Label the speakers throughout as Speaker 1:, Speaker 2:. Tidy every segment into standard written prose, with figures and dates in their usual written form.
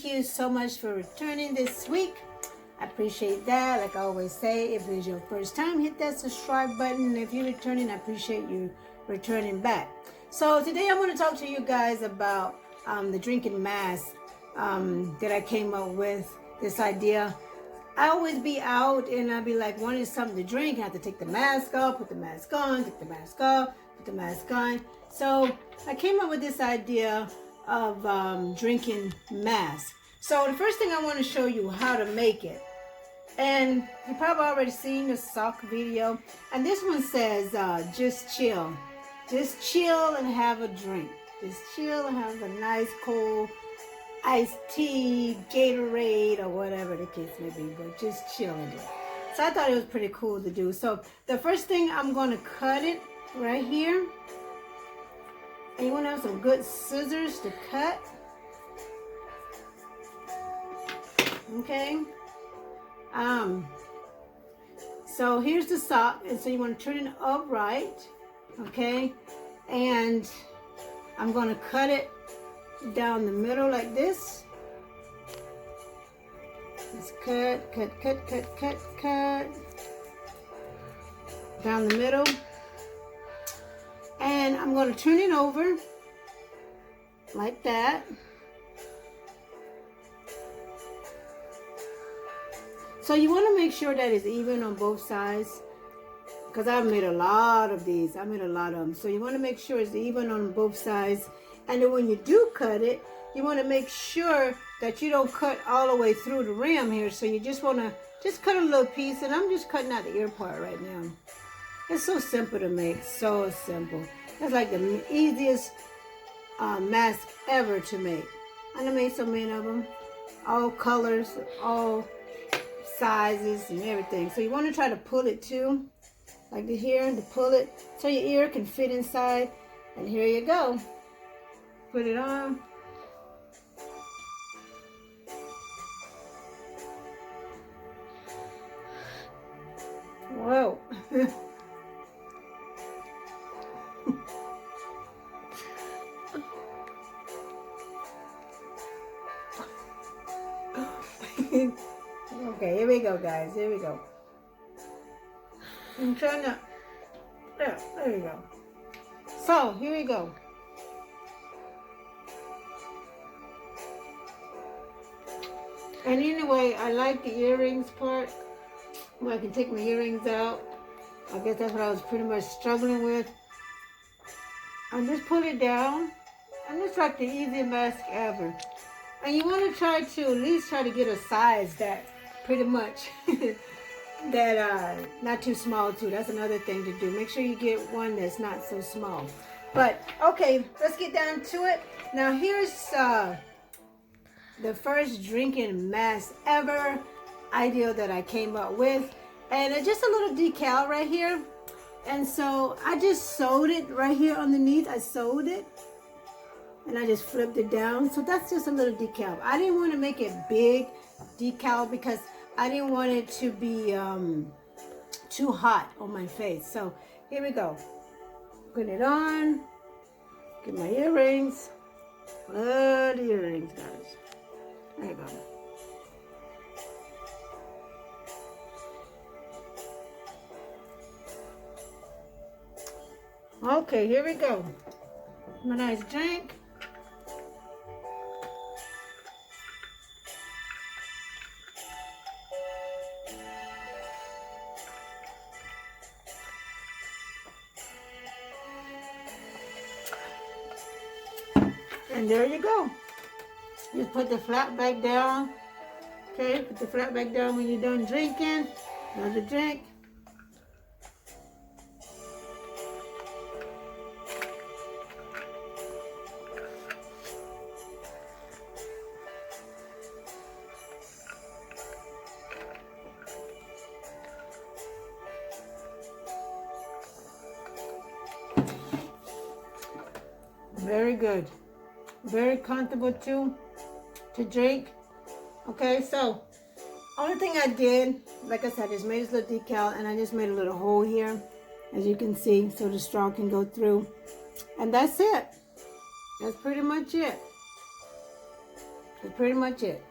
Speaker 1: thank you so much for returning this week. I appreciate that. Like I always say, if it is your first time, hit that subscribe button. And if you're returning, I appreciate you returning back. So today I want to talk to you guys about the drinking mask that I came up with, this idea. I always be out and I'd be like wanting something to drink. I have to take the mask off, put the mask on, take the mask off, put the mask on. So I came up with this idea of drinking mask. So the first thing I want to show you how to make it. And you probably already seen the sock video. And this one says, just chill. Just chill and have a drink. Just chill and have a nice cold iced tea, Gatorade, or whatever the case may be. But just chill in it. So I thought it was pretty cool to do. So the first thing, I'm going to cut it right here. And you want to have some good scissors to cut. Okay. So here's the sock, and so you want to turn it upright, okay? And I'm going to cut it down the middle like this. Just cut, cut, cut, cut, cut, cut. Down the middle. And I'm going to turn it over like that. So you want to make sure that it's even on both sides, because I've made a lot of these. I made a lot of them. So you want to make sure it's even on both sides. And then when you do cut it, you want to make sure that you don't cut all the way through the rim here. So you just want to just cut a little piece. And I'm just cutting out the ear part right now. It's so simple to make. So simple. It's like the easiest mask ever to make. And I made so many of them. All colors, all sizes and everything. So you want to try to pull it too, like here, to pull it so your ear can fit inside. And here you go. Put it on. Whoa. Okay, here we go, guys. Here we go. I'm trying to... There we go. So, here we go. And anyway, I like the earrings part, where I can take my earrings out. I guess that's what I was pretty much struggling with. And just pull it down. And it's like the easiest mask ever. And you want to try to at least try to get a size that pretty much that not too small too. That's another thing to do. Make sure you get one that's not so small. But okay, let's get down to it. Now here's the first drinking mask ever idea that I came up with, and it's just a little decal right here. And so I just sewed it right here underneath. I sewed it. And I just flipped it down. So that's just a little decal. I didn't want to make it big decal because I didn't want it to be too hot on my face. So here we go. Put it on. Get my earrings. Love the earrings, guys. There you go. Okay, here we go. My nice drink. And there you go. Just put the flap back down. Okay, put the flap back down when you're done drinking. Another drink. Very good. Very comfortable too to drink. Okay, so only thing I did, like I said, I just made this little decal and I just made a little hole here, as you can see, so the straw can go through. And that's it. That's pretty much it. That's pretty much it.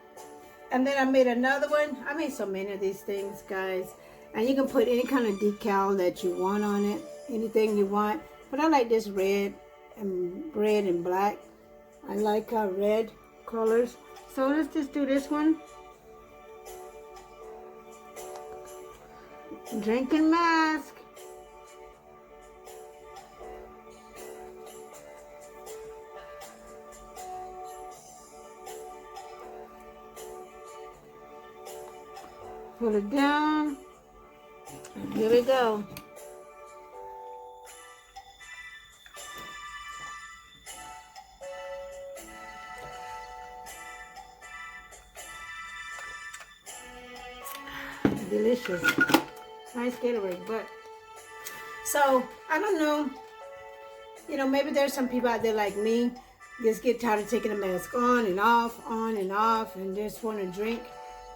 Speaker 1: And then I made another one. I made so many of these things, guys. And you can put any kind of decal that you want on it. Anything you want. But I like this red and black. I like red colors. So let's just do this one. Drinking mask. Put it down. And here we go. Delicious. Nice Gatorade, but so I don't know. You know, maybe there's some people out there like me, just get tired of taking the mask on and off, and just want to drink,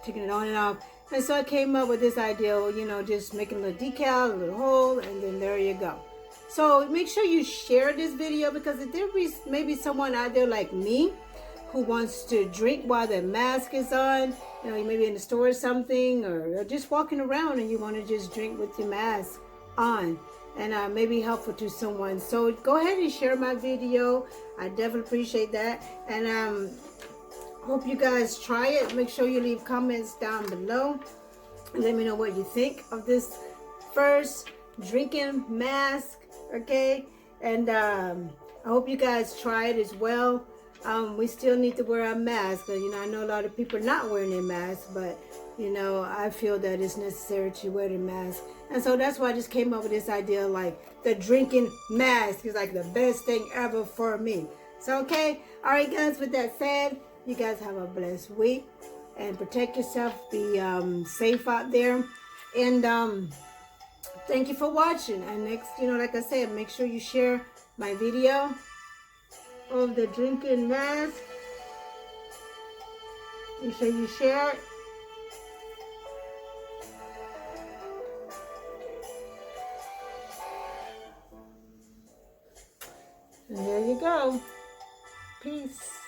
Speaker 1: taking it on and off. And so I came up with this idea, you know, just making a little decal, a little hole, and then there you go. So make sure you share this video, because if there is maybe someone out there like me who wants to drink while their mask is on, you know, you may be in the store or something, or just walking around and you want to just drink with your mask on, and may be helpful to someone. So go ahead and share my video. I definitely appreciate that. And hope you guys try it. Make sure you leave comments down below and let me know what you think of this first drinking mask, okay? And I hope you guys try it as well. We still need to wear our mask. You know, I know a lot of people are not wearing their mask, but you know, I feel that it's necessary to wear the mask. And so that's why I just came up with this idea, like the drinking mask is like the best thing ever for me. So, okay. All right, guys, with that said, you guys have a blessed week and protect yourself. Be safe out there. And thank you for watching. And next, you know, like I said, make sure you share my video of the drinking mask. Make sure you share it. And there you go. Peace.